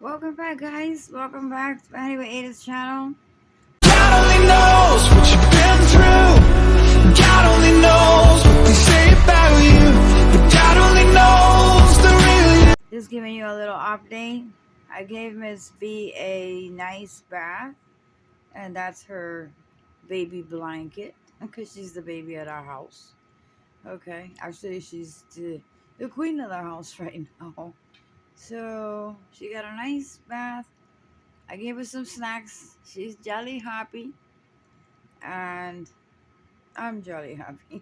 Welcome back, guys. Welcome back to Anyway Ada's channel. God only knows what you've been through. God only knows what they say about you. But God only knows the real you. Just giving you a little update. I gave Miss B a nice bath, and that's her baby blanket because she's the baby at our house. Okay, actually, she's the queen of the house right now. So she got a nice bath. I gave her some snacks. She's jolly happy, and I'm jolly happy.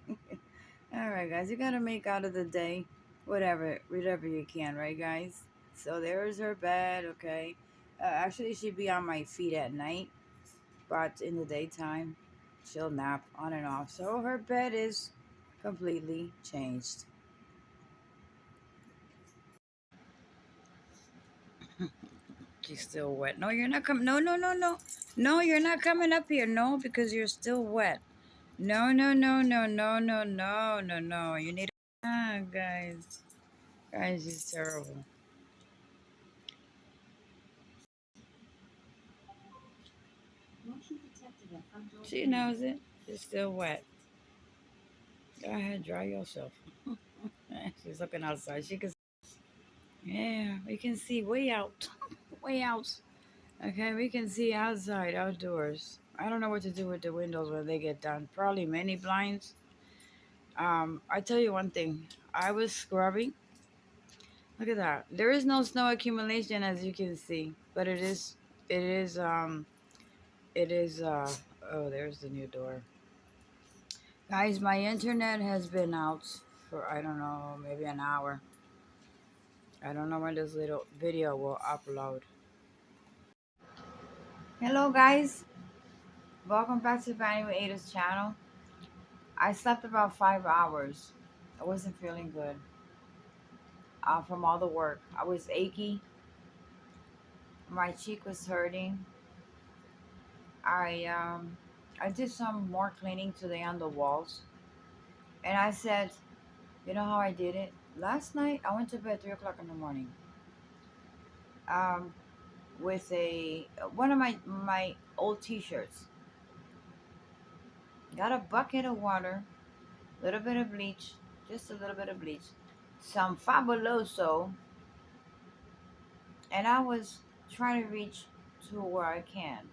All right, guys, you gotta make out of the day whatever you can, right, guys? So there's her bed. Okay, actually, she'd be on my feet at night, but in the daytime, she'll nap on and off. So her bed is completely changed. She's still wet. No, you're not coming. No, no, no, no, no, you're not coming up here. No, because you're still wet. No, no, no, no, no, no, no, no, no. You need. Guys, guys, she's terrible. She knows it. It's still wet. Go ahead, dry yourself. She's looking outside. She can. Yeah, we can see way out, way out. Okay, we can see outside, outdoors. I don't know what to do with the windows when they get done. Probably many blinds. I tell you one thing. I was scrubbing. Look at that. There is no snow accumulation as you can see, but it is. It is. Oh, there's the new door. Guys, my internet has been out for, I don't know, maybe an hour. I don't know when this little video will upload. Hello, guys. Welcome back to Vanny with Ada's channel. I slept about 5 hours. I wasn't feeling good from all the work. I was achy. My cheek was hurting. I um, I did some more cleaning today on the walls, and I said, you know how I did it? Last night I went to bed 3 o'clock in the morning. Um, with a one of my old t-shirts. Got a bucket of water, a little bit of bleach, just a little bit of bleach, some fabuloso, and I was trying to reach to where I can,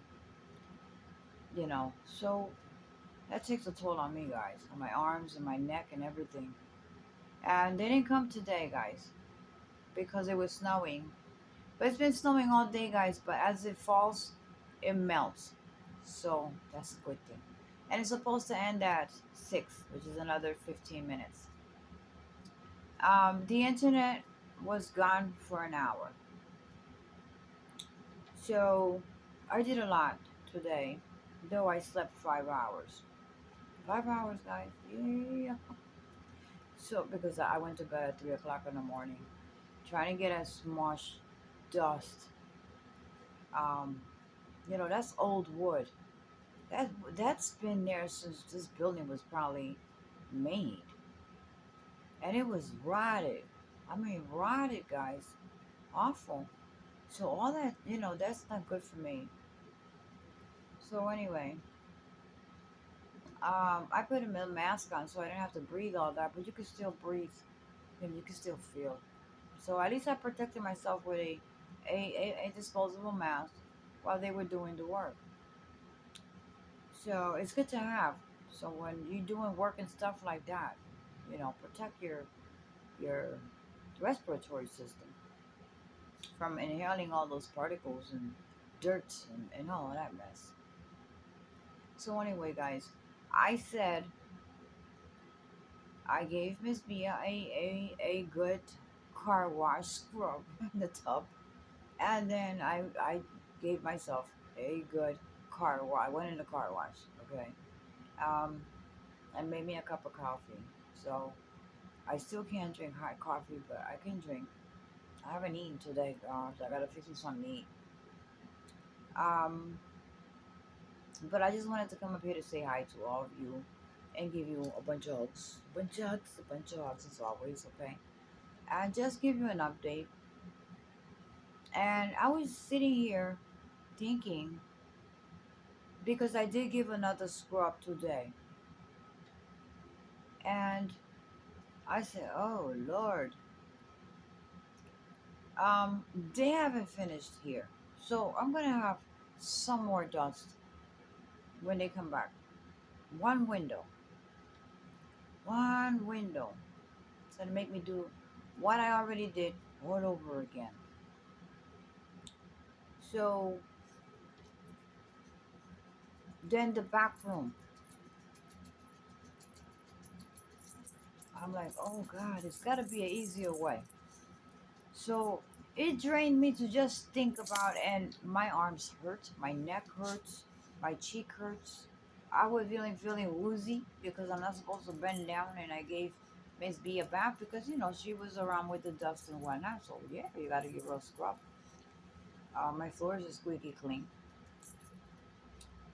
So that takes a toll on me, guys, on my arms and my neck and everything. And they didn't come today, guys, because it was snowing. But it's been snowing all day, guys. But as it falls, it melts. So that's a good thing. And it's supposed to end at 6, which is another 15 minutes. The internet was gone for an hour. So I did a lot today, though I slept 5 hours. 5 hours, guys. Yeah. So because I went to bed at 3 o'clock in the morning, trying to get as much dust. Um, that's old wood. That's been there since this building was probably made, and it was rotted. I mean, rotted, guys, awful. So all that, that's not good for me. So anyway, I put a mask on so I didn't have to breathe all that, but you can still breathe and you can still feel. So at least I protected myself with a disposable mask while they were doing the work. So it's good to have. So when you're doing work and stuff like that, protect your respiratory system from inhaling all those particles and dirt and all of that mess. So anyway, guys, I said I gave Miss Mia a good car wash scrub in the tub, and then I gave myself a good car wash. I went in the car wash, okay, um, and made me a cup of coffee. So I still can't drink hot coffee, but I can drink. I haven't eaten today, so I gotta fix me something to eat. Um, but I just wanted to come up here to say hi to all of you and give you a bunch of hugs, as always, okay? And just give you an update. And I was sitting here thinking, because I did give another scrub today. And I said, oh Lord, um, they haven't finished here. So I'm gonna have some more dust when they come back. One window. One window. It's gonna make me do what I already did all over again. So then the back room. I'm like, oh God, it's gotta be an easier way. So it drained me to just think about, and my arms hurt, my neck hurts, my cheek hurts. I was feeling woozy because I'm not supposed to bend down, and I gave Miss B a bath because she was around with the dust and whatnot. So yeah, you gotta give her a scrub. My floors are squeaky clean.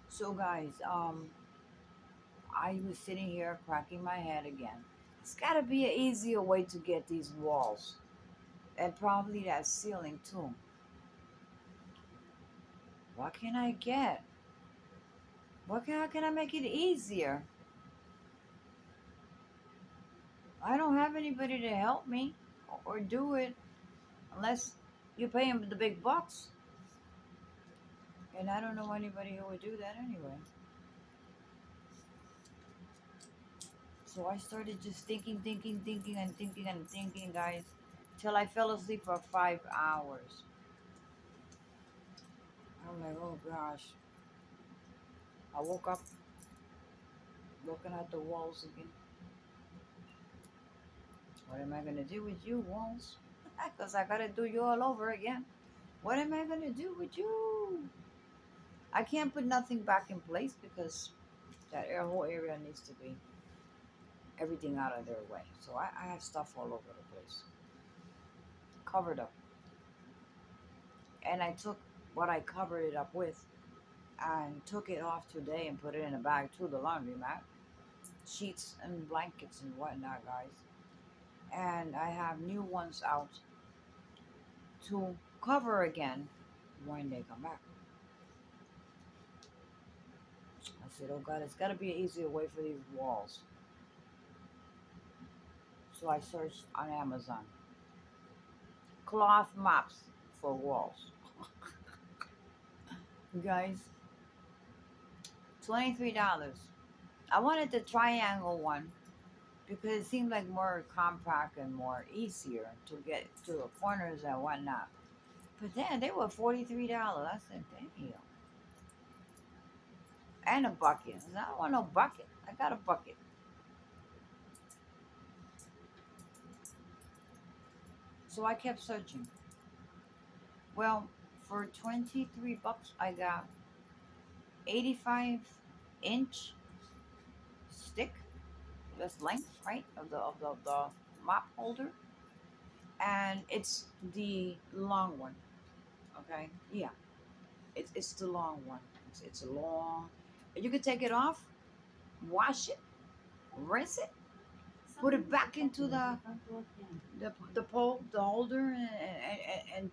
So guys, I was sitting here cracking my head again. It's gotta be an easier way to get these walls and probably that ceiling too. What can I get? How can I make it easier? I don't have anybody to help me or do it unless you pay him the big bucks. And I don't know anybody who would do that anyway. So I started just thinking, guys, till I fell asleep for 5 hours. I'm like, oh gosh. I woke up looking at the walls again. What am I gonna do with you, walls? Because I gotta do you all over again. What am I gonna do with you? I can't put nothing back in place because that whole area needs to be everything out of their way. So I have stuff all over the place, covered up. And I took what I covered it up with and took it off today and put it in a bag to the laundromat. Sheets and blankets and whatnot, guys. And I have new ones out to cover again when they come back. I said, oh God, it's got to be an easier way for these walls. So I searched on Amazon. Cloth mops for walls. You guys, $23. I wanted the triangle one because it seemed like more compact and more easier to get to the corners and whatnot. But then they were $43. I said, damn. And a bucket. I said, I don't want no bucket. I got a bucket. So I kept searching. Well, for 23 bucks, I got 85-inch stick, this length, right, of the mop holder, and it's the long one. Okay, yeah, it's the long one. It's a long. You can take it off, wash it, rinse it, put it back into the pole, the holder, and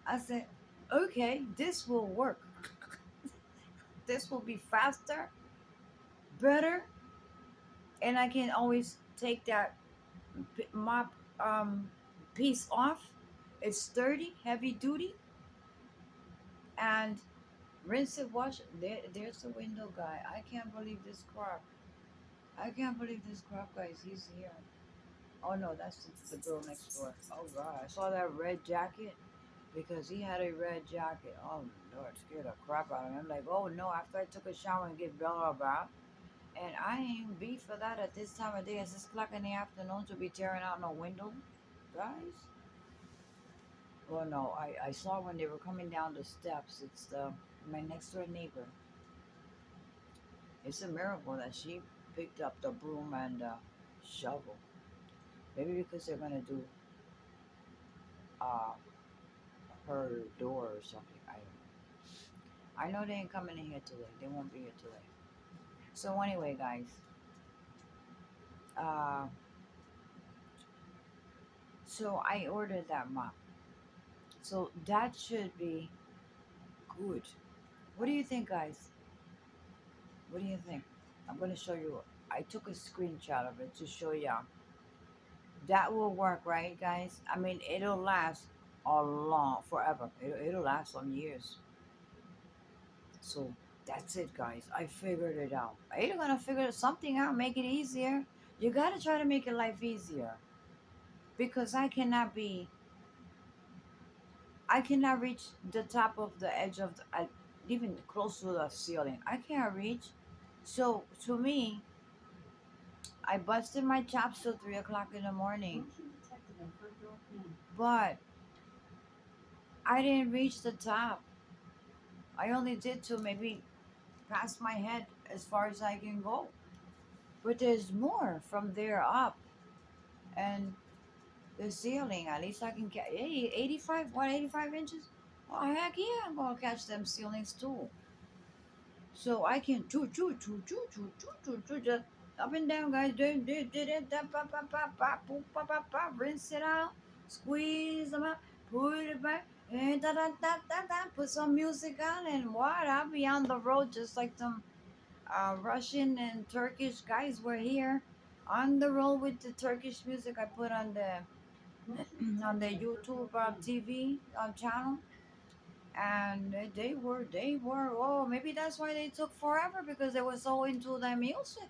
I said, okay, this will work. This will be faster, better, and I can always take that mop piece off. It's sturdy, heavy duty, and rinse it, wash it. There's the window guy. I can't believe this crap. I can't believe this crap, guys. He's here. Oh no, that's the girl next door. Oh God, I saw that red jacket because he had a red jacket. Oh Lord, scared the crap out of me. I'm like, oh no. After I took a shower and gave Bella a bath, and I ain't be for that at this time of day. At 6 o'clock in the afternoon to be tearing out no window, guys. Well, no, I saw when they were coming down the steps. It's my next door neighbor. It's a miracle that she picked up the broom and shovel. Maybe because they're gonna do uh her door or something. I don't know. I know they ain't coming in here today. They won't be here today. So anyway, guys, uh, So I ordered that mop. So that should be good. What do you think, guys? What do you think? I'm gonna show you. I took a screenshot of it to show y'all. That will work, right, guys? I mean, it'll last a long, forever. It'll last some years. So that's it, guys. I figured it out. You're gonna figure something out, make it easier. You gotta try to make your life easier because I cannot reach the top of the edge of even close to the ceiling. I can't reach. So to me, I busted my chops till 3 o'clock in the morning, but I didn't reach the top. I only did to maybe past my head as far as I can go. But there's more from there up, and the ceiling. At least I can catch. Hey, 85. What, 85 inches? Oh heck yeah! I'm gonna catch them ceilings too. So I can just up and down, guys. Did it, rinse it out, squeeze them out, put it back, and put some music on, and what? I'll be on the road just like some Russian and Turkish guys were here on the road with the Turkish music I put on the on the YouTube TV channel, and they were oh maybe that's why they took forever because they were so into the music.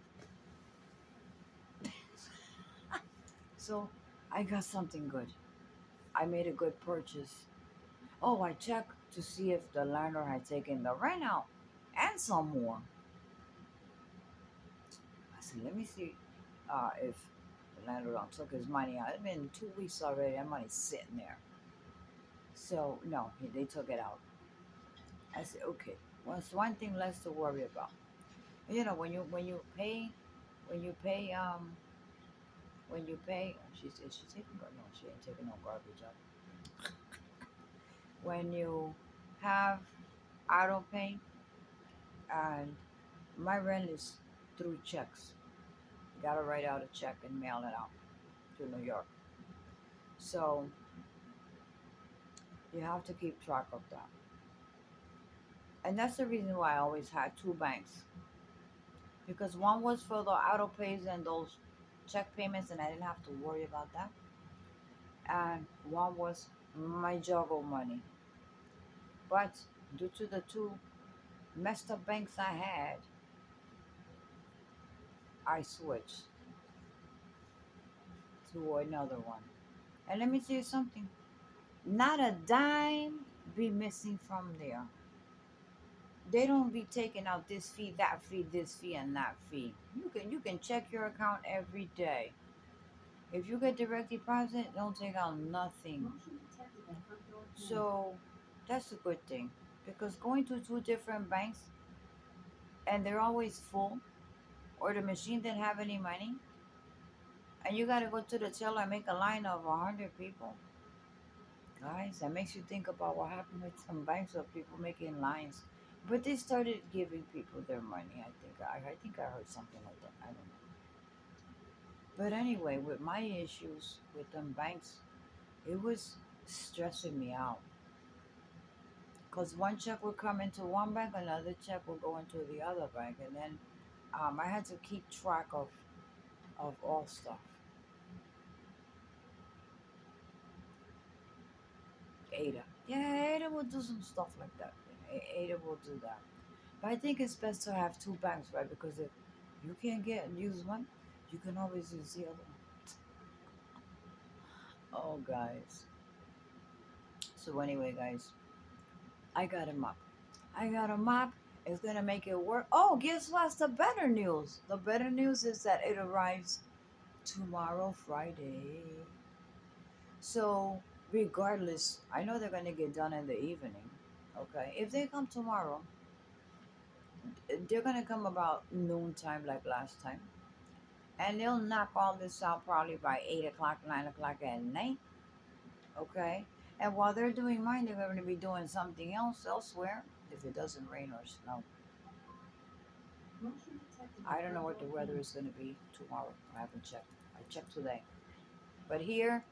So I got something good. I made a good purchase. Oh, I checked to see if the landlord had taken the rent out and some more. I said, let me see if the landlord took his money out. It's been 2 weeks already. That money's sitting there. So no, they took it out. I said, okay. Well, it's one thing less to worry about. You know, when you pay is she taking no, she ain't taking no garbage out. When you have auto pay, and my rent is through checks. You gotta write out a check and mail it out to New York. So you have to keep track of that. And that's the reason why I always had two banks. Because one was for the auto pays and those check payments and I didn't have to worry about that. And one was my juggle money. But due to the two messed up banks I had, I switched to another one. And let me tell you something. Not a dime be missing from there. They don't be taking out this fee, that fee, this fee, and that fee. You can check your account every day. If you get direct deposit, don't take out nothing. So that's a good thing. Because going to two different banks and they're always full, or the machine didn't have any money, and you gotta go to the teller and make a line of 100 people. Guys, that makes you think about what happened with some banks of people making lines. But they started giving people their money. I think I heard something like that. I don't know. But anyway, with my issues with them banks, it was stressing me out. Because one check would come into one bank, another check would go into the other bank, and then I had to keep track of all stuff. Ada, yeah, Ada will do some stuff like that. Ada will do that. But I think it's best to have two banks, right? Because if you can't get use one, you can always use the other one. Oh, guys. So anyway, guys, I got a mop. I got a mop. It's gonna make it work. Oh, guess what's the better news? The better news is that it arrives tomorrow, Friday. So regardless, I know they're gonna get done in the evening. Okay, if they come tomorrow, they're gonna come about noontime like last time, and they'll knock all this out probably by 8 o'clock, 9 o'clock at night. Okay, and while they're doing mine, they're going to be doing something else elsewhere if it doesn't rain or snow. I don't know what the weather is going to be tomorrow. I haven't checked. I checked today, but here,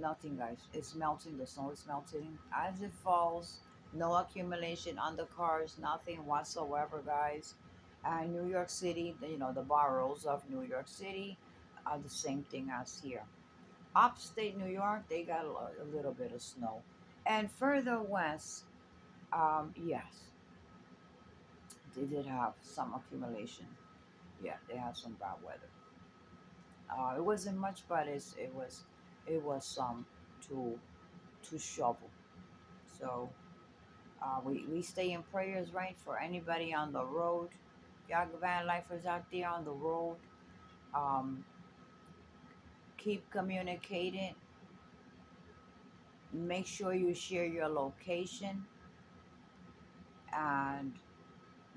Nothing, guys. It's melting. The snow is melting as it falls. No accumulation on the cars. Nothing whatsoever, guys. And New York City, the boroughs of New York City are the same thing as here. Upstate New York, they got a little bit of snow. And further west, yes, they did have some accumulation. Yeah, they had some bad weather. It wasn't much, but it was some to shovel. So we stay in prayers, right, for anybody on the road. Y'all van lifers out there on the road. Um, keep communicating. Make sure you share your location and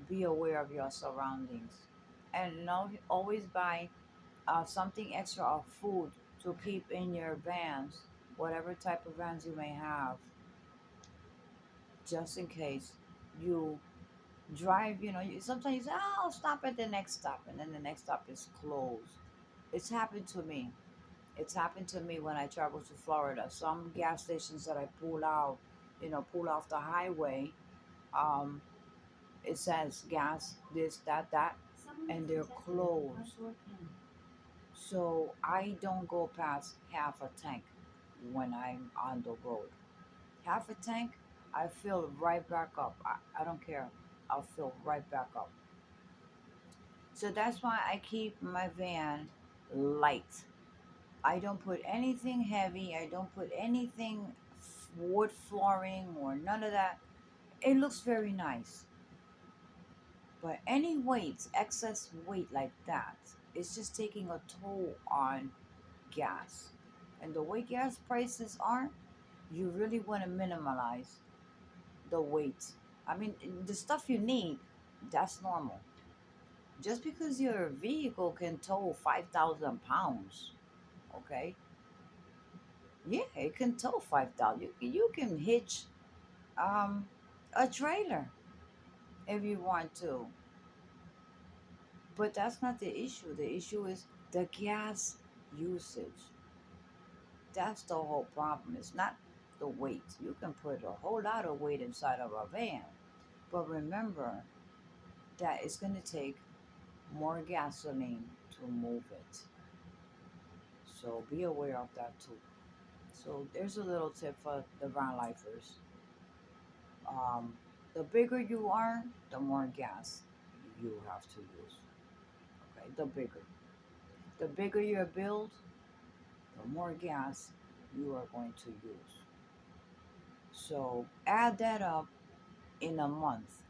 be aware of your surroundings. And always buy something extra of food to keep in your vans, whatever type of vans you may have, just in case you drive. Sometimes you say, "Oh, I'll stop at the next stop," and then the next stop is closed. It's happened to me. It's happened to me when I travel to Florida. Some gas stations that I pull out, pull off the highway, um, it says gas, this, that, and they're closed. So I don't go past half a tank when I'm on the road. Half a tank, I fill right back up. I don't care. I'll fill right back up. So that's why I keep my van light. I don't put anything heavy. I don't put anything wood flooring or none of that. It looks very nice. But any weight, excess weight like that, it's just taking a toll on gas. And the way gas prices are, you really want to minimize the weight. I mean, the stuff you need, that's normal. Just because your vehicle can tow 5,000 pounds, okay? Yeah, it can tow 5,000. You can hitch um, a trailer if you want to. But that's not the issue. The issue is the gas usage. That's the whole problem. It's not the weight. You can put a whole lot of weight inside of a van. But remember that it's going to take more gasoline to move it. So be aware of that too. So there's a little tip for the van lifers. Um, the bigger you are, the more gas you have to use. Okay, the bigger. The bigger your build, the more gas you are going to use. So add that up in a month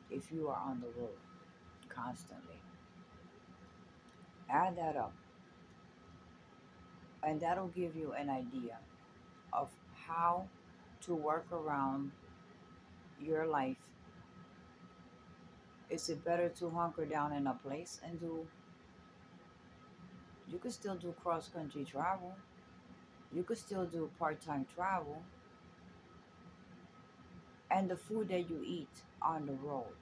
if you are on the road constantly. Add that up, and that'll give you an idea of how to work around your life. Is it better to hunker down in a place and you could still do cross country travel, you could still do part time travel, and the food that you eat on the road.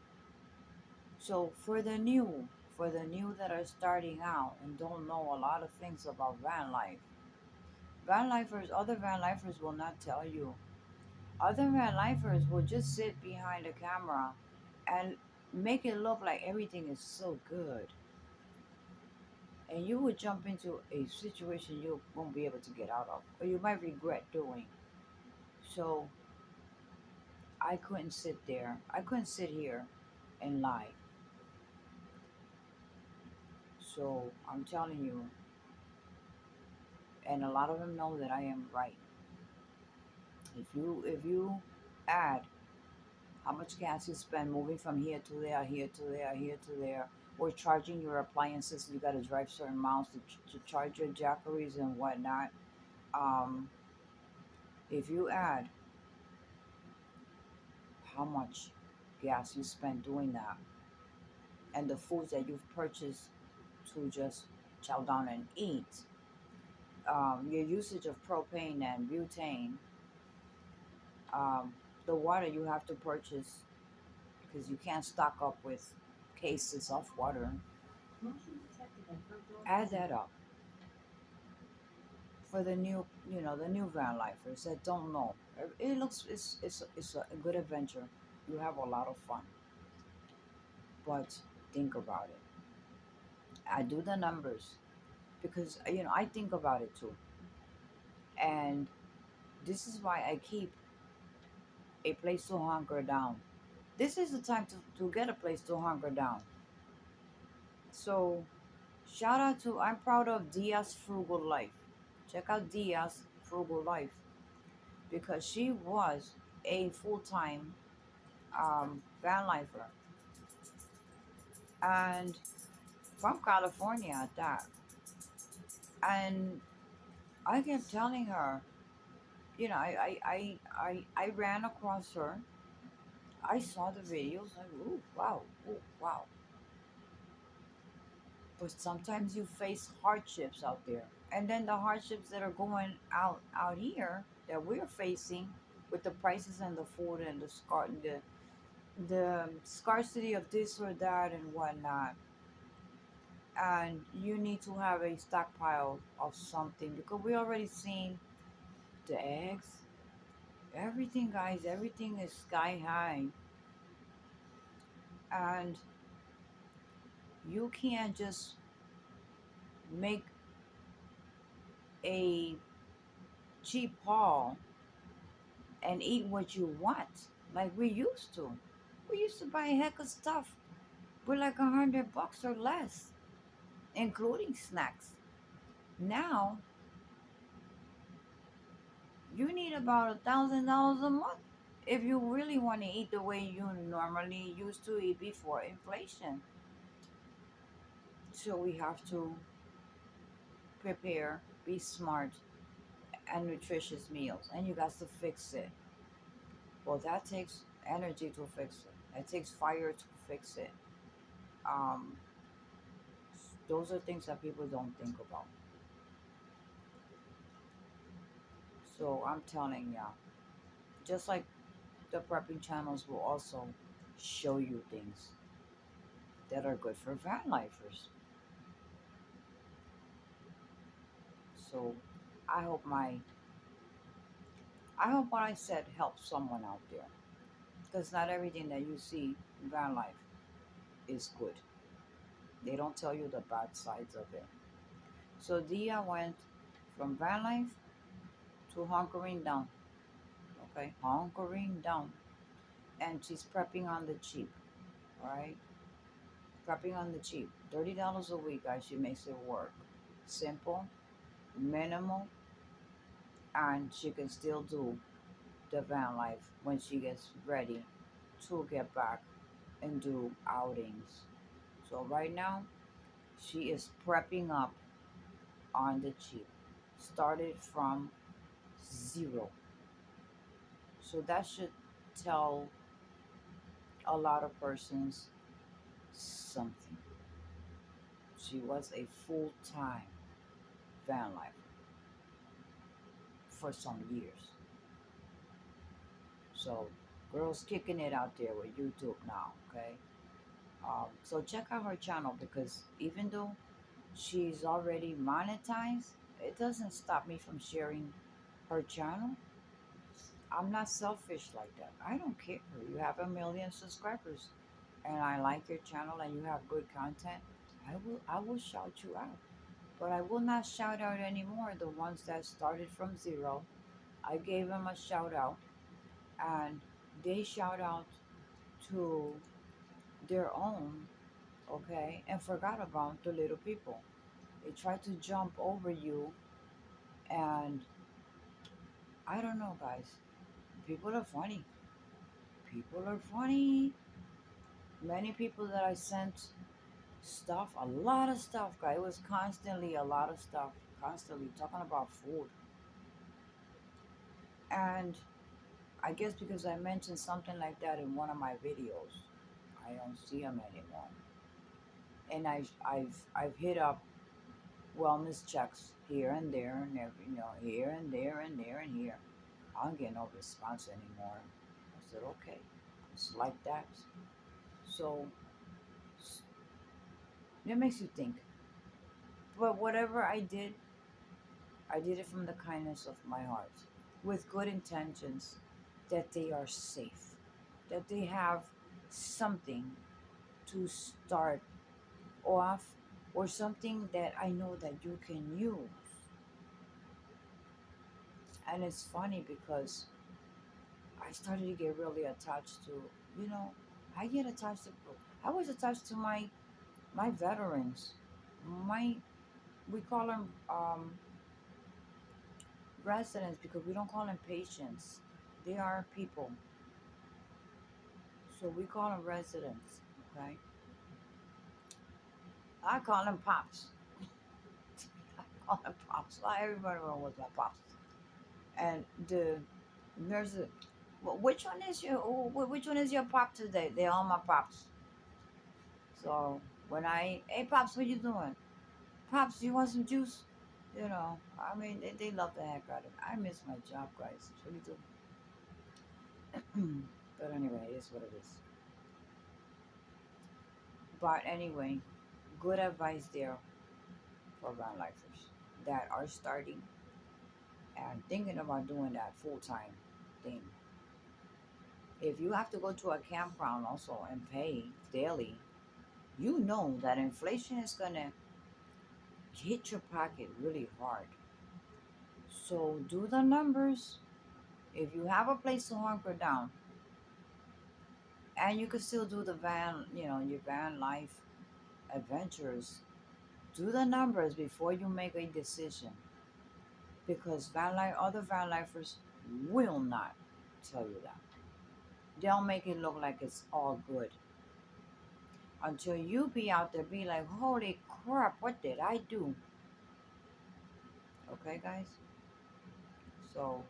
So for the new that are starting out and don't know a lot of things about van life, other van lifers will not tell you. Other van lifers will just sit behind the camera and make it look like everything is so good. And you would jump into a situation you won't be able to get out of, or you might regret doing. So I couldn't sit there. I couldn't sit here and lie. So I'm telling you, and a lot of them know that I am right. If you add how much gas you spend moving from here to there, here to there, or charging your appliances, you got to drive certain miles to charge your jackeries and whatnot. Um, if you add how much gas you spend doing that, and the foods that you've purchased to just chow down and eat, your usage of propane and butane, um, the water you have to purchase because you can't stock up with cases of water. Add that up for the new, the new van lifers that don't know. It looks it's a good adventure. You have a lot of fun, but think about it. I do the numbers because I think about it too, and this is why I keep a place to hunker down. This is the time to get a place to hunker down. So shout out to I'm proud of Dia's Frugal Life. Check out Dia's Frugal Life because she was a full-time van lifer and from California at that. And I kept telling her, I ran across her. I saw the videos. Like, ooh, wow. But sometimes you face hardships out there, and then the hardships that are going out here that we're facing with the prices and the food and the scarcity of this or that and whatnot. And you need to have a stockpile of something because we already seen the eggs, everything, guys. Everything is sky high, and you can't just make a cheap haul and eat what you want like we used to. We used to buy a heck of stuff with like $100 or less, including snacks. Now you need about $1,000 a month if you really want to eat the way you normally used to eat before inflation. So we have to prepare, be smart, and nutritious meals, and you got to fix it. Well, that takes energy to fix it. It takes fire to fix it. Um, those are things that people don't think about. So I'm telling ya, just like the prepping channels will also show you things that are good for van lifers. So I hope my I hope what I said helps someone out there. Because not everything that you see in van life is good. They don't tell you the bad sides of it. So Dia went from van life to hunkering down. Okay, hunkering down. And she's prepping on the cheap. Alright? Prepping on the cheap. $30 a week, guys. She makes it work. Simple, minimal, and she can still do the van life when she gets ready to get back and do outings. So right now, she is prepping up on the cheap. Started from zero. So that should tell a lot of persons something. She was a full-time van life for some years. So girls kicking it out there with YouTube now, okay? So check out her channel because even though she's already monetized, it doesn't stop me from sharing her channel. I'm not selfish like that. I don't care. You have 1 million subscribers and I like your channel and you have good content. I will shout you out. But I will not shout out anymore the ones that started from zero. I gave them a shout out and they shout out to their own, okay, and forgot about the little people. They try to jump over you, and I don't know, guys. People are funny. People are funny. Many people that I sent stuff, a lot of stuff, guys. It was constantly a lot of stuff, constantly talking about food. And I guess because I mentioned something like that in one of my videos, I don't see them anymore. And I've hit up wellness checks here and there and every, here and there and there and here. I don't get no response anymore. I said, okay, it's like that. So it makes you think. But whatever I did, I did it from the kindness of my heart, with good intentions that they are safe, that they have something to start off, or something that I know that you can use. And it's funny because I started to get really attached to, you know, I get attached to, I was attached to my veterans, my, we call them residents because we don't call them patients. They are people. So we call them residents, okay? I call them pops. I call them pops. Not everybody was my pops. And there's a, which one is your, which one is your pop today? They're all my pops. So when hey pops, what you doing? Pops, you want some juice? You know, I mean, they love the heck out of it. I miss my job, guys. Really do. But anyway, it is what it is. But anyway, good advice there for van lifers that are starting and thinking about doing that full time thing. If you have to go to a campground also and pay daily, you know that inflation is gonna hit your pocket really hard. So do the numbers. If you have a place to hunker down, and you can still do the van, your van life adventures, do the numbers before you make a decision, because other van lifers will not tell you that. They'll make it look like it's all good until you be out there be like, holy crap, what did I do? Okay, guys. So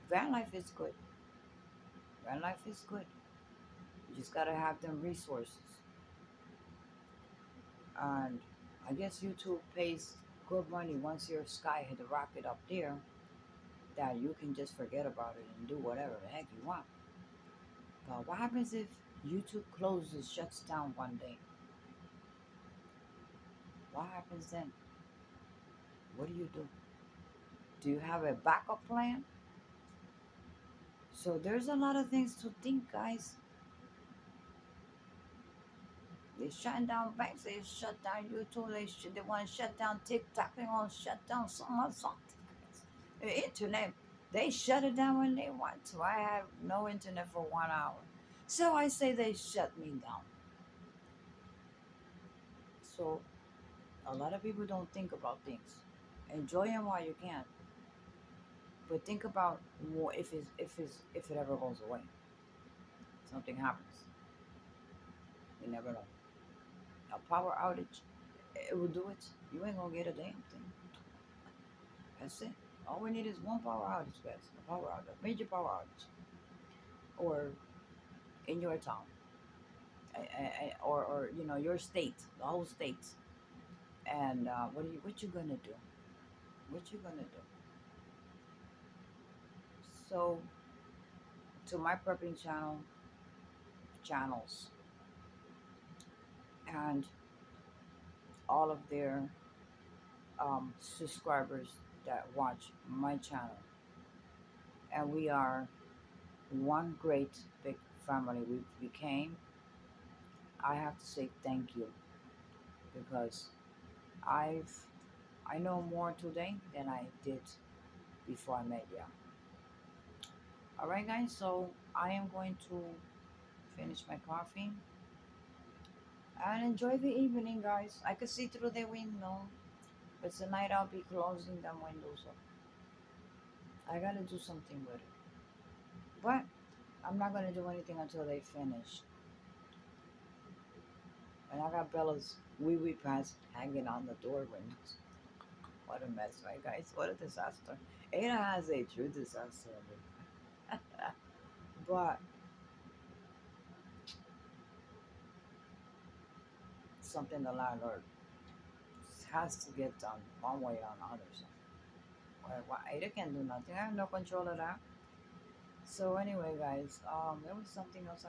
van life is good. Van life is good. You just gotta have them resources. And I guess YouTube pays good money once your sky hit the rocket up there, that you can just forget about it and do whatever the heck you want. But what happens if YouTube closes, shuts down one day? What happens then? What do you do? Do you have a backup plan? So there's a lot of things to think, guys. They're shutting down banks. They shut down YouTube. They want to shut down TikTok. They want to shut down something. The internet. They shut it down when they want to. I have no internet for 1 hour. So I say they shut me down. So a lot of people don't think about things. Enjoy them while you can. But think about what if it ever goes away. Something happens. You never know. A power outage, it will do it. You ain't gonna get a damn thing. That's it. All we need is one power outage, guys. A power outage, major power outage, or in your town, or your state, the whole state. And what you gonna do? What you gonna do? So to my prepping channels, and all of their subscribers that watch my channel, and we are one great big family we became. I have to say thank you, because I've I know more today than I did before I met you. All right, guys. So I am going to finish my coffee and enjoy the evening, guys. I could see through the window, but tonight I'll be closing the window, so I gotta do something with it. But I'm not gonna do anything until they finish. And I got Bella's wee wee pads hanging on the door windows. What a mess, right, guys? What a disaster. Ada has a true disaster. But something the landlord has to get done one way or another. So, well, Ada can do nothing. I have no control of that. So anyway, guys, there was something else.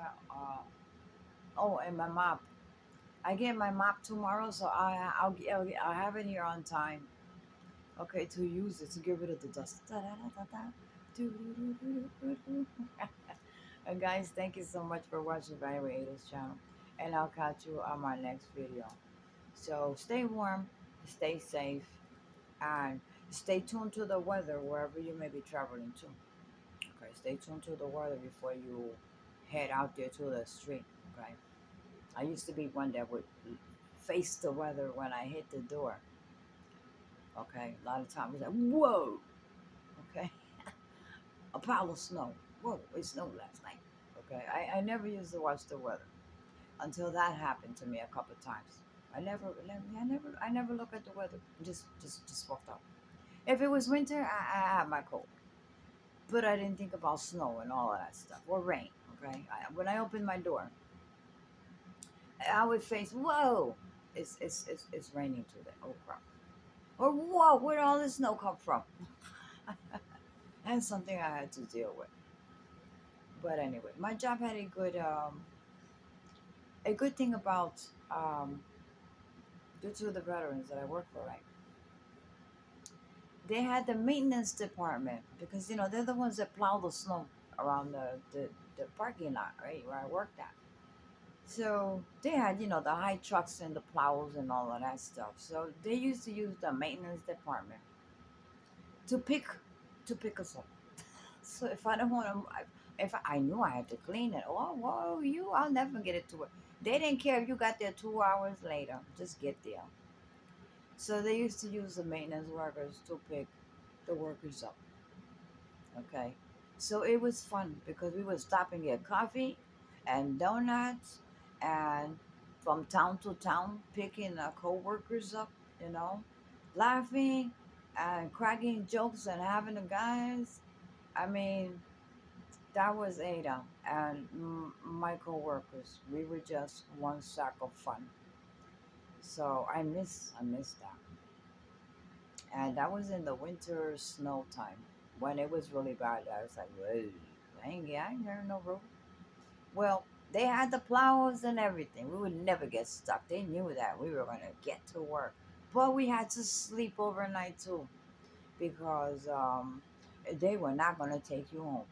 Oh, and my mop. I get my mop tomorrow, so I'll have it here on time. Okay, to use it to get rid of the dust. Da-da-da-da-da. Do-do-do-do-do-do. And guys, thank you so much for watching Evaluators channel. And I'll catch you on my next video. So stay warm, stay safe, and stay tuned to the weather wherever you may be traveling to. Okay, stay tuned to the weather before you head out there to the street. Okay, I used to be one that would face the weather when I hit the door. Okay, a lot of times it's like, whoa, okay, a pile of snow. Whoa, it snowed last night. Okay, I never used to watch the weather until that happened to me a couple of times. I never look at the weather. Just walked out. If it was winter, I had my coat, but I didn't think about snow and all of that stuff or rain. Okay, when I opened my door, I would face, whoa, it's raining today. Oh crap! Or whoa, where did all this snow come from? That's something I had to deal with. But anyway, my job had a good thing about due to the veterans that I work for, right? They had the maintenance department because they're the ones that plow the snow around the parking lot, right, where I worked at. So they had the high trucks and the plows and all of that stuff. So they used to use the maintenance department to pick us up. So if I don't want to, if I knew I had to clean it, oh, whoa, I'll never get it to it. They didn't care if you got there 2 hours later. Just get there. So they used to use the maintenance workers to pick the workers up. Okay. So it was fun because we would stop and get coffee and donuts and from town to town picking co-workers up, you know, laughing and cracking jokes and having the guys. I mean, that was Ada and my co-workers. We were just one sack of fun. So I miss that. And that was in the winter snow time when it was really bad. I was like, whoa, I ain't hearing no road. Well, they had the plows and everything. We would never get stuck. They knew that we were gonna get to work, but we had to sleep overnight too because they were not gonna take you home.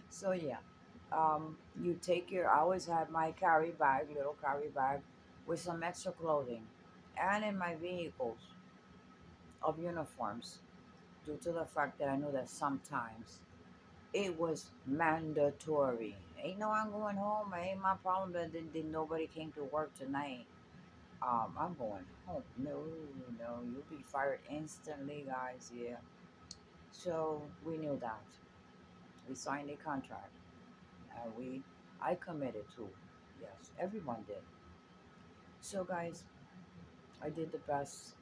So yeah, you take your. I always had my carry bag, little carry bag, with some extra clothing, and in my vehicles of uniforms due to the fact that I knew that sometimes it was mandatory. Ain't no, I'm going home. It ain't my problem that nobody came to work tonight. I'm going home. No, no, you'll be fired instantly, guys. Yeah. So we knew that. We signed a contract, and I committed to. Yes, everyone did. So, guys, I did the best,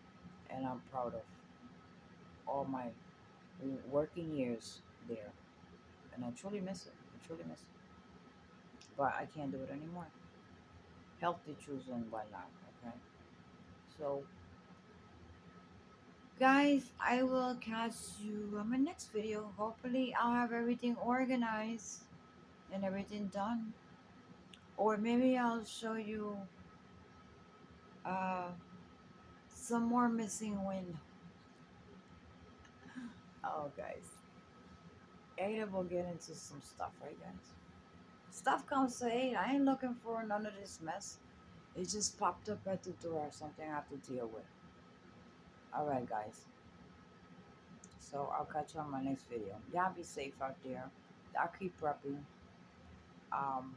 and I'm proud of all my working years there, and I truly miss it. I truly miss it, but I can't do it anymore. Health issues and whatnot. Okay, so guys, I will catch you on my next video. Hopefully, I'll have everything organized and everything done, or maybe I'll show you uh some more missing wind. Oh, guys, Ada will get into some stuff, right, guys? Stuff comes to Ada. I ain't looking for none of this mess. It just popped up at the door. Something I have to deal with. All right, guys. So I'll catch you on my next video. Y'all be safe out there. I'll keep prepping. Um,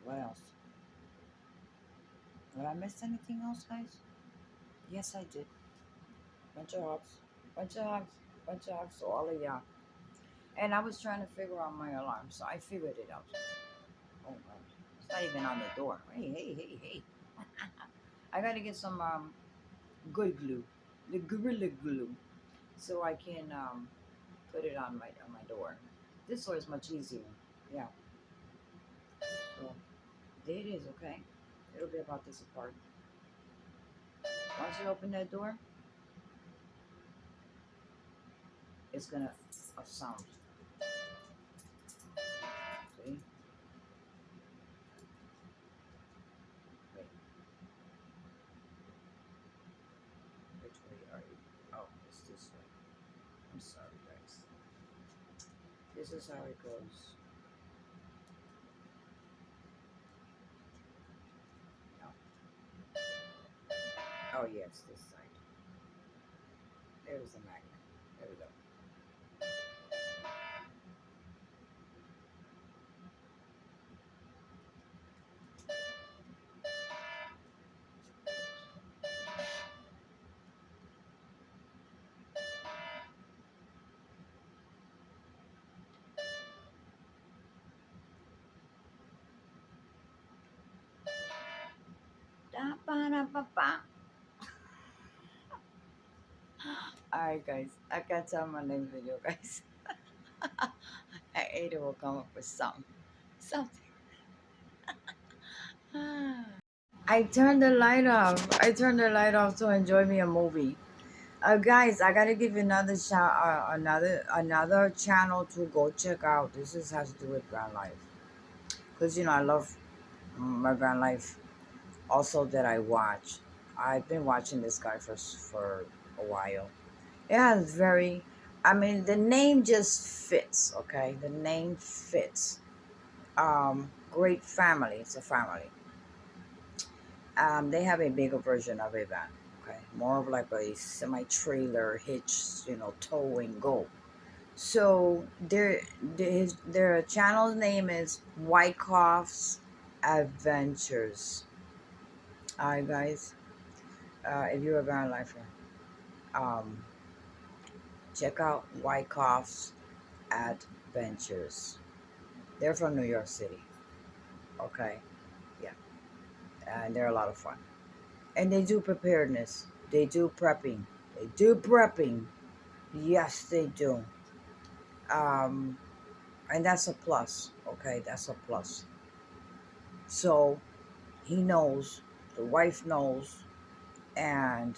what else? Did I miss anything else, guys? Yes, I did. Bunch of hugs. Bunch of hugs. Bunch of hugs to all of y'all. And I was trying to figure out my alarm, so I figured it out. Oh, no. It's not even on the door. Hey, hey, hey, hey. I gotta get some good glue. The Gorilla Glue. So I can put it on my door. This door is much easier. Yeah. So there it is, okay? It'll be about this apart. Once you open that door, it's gonna sound. See? Wait. sorry. Oh, it's this way. I'm sorry, guys. This is how it goes. No. Oh, yes, this side. There's the magnet. There we go. Da-ba-da-ba-ba. Alright, guys. I can't tell my next video, guys. Ada will come up with something. Something. I turned the light off. I turned the light off to enjoy me a movie. Guys, I gotta give you another shout, another channel to go check out. This is has to do with Grand Life, cause I love my Grand Life. Also, that I watch. I've been watching this guy for a while. It has very, I mean, the name just fits. Okay, the name fits. Great family. It's a family. They have a bigger version of a van. Okay, more of like a semi-trailer hitch, tow and go. So their channel's name is Wyckoff's Adventures. Alright, guys. If you're a van lifer, um, check out Wyckoff's Adventures. They're from New York City. Okay, yeah, and they're a lot of fun. And they do preparedness. They do prepping. They do prepping. Yes, they do. Um, and that's a plus. Okay, that's a plus. So he knows, the wife knows, and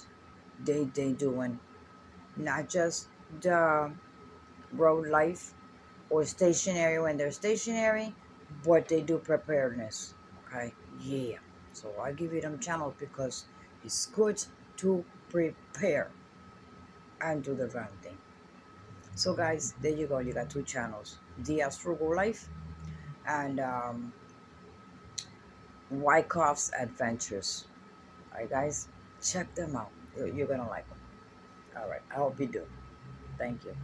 they doing not just the road life or stationary when they're stationary, but they do preparedness. Okay, yeah. So I give you them channels because it's good to prepare and do the van thing. So guys, there you go. You got two channels: Diaz Frugal Life and Wyckoff's Adventures. All right, guys, check them out. You're gonna like them. All right, I hope you do. Thank you.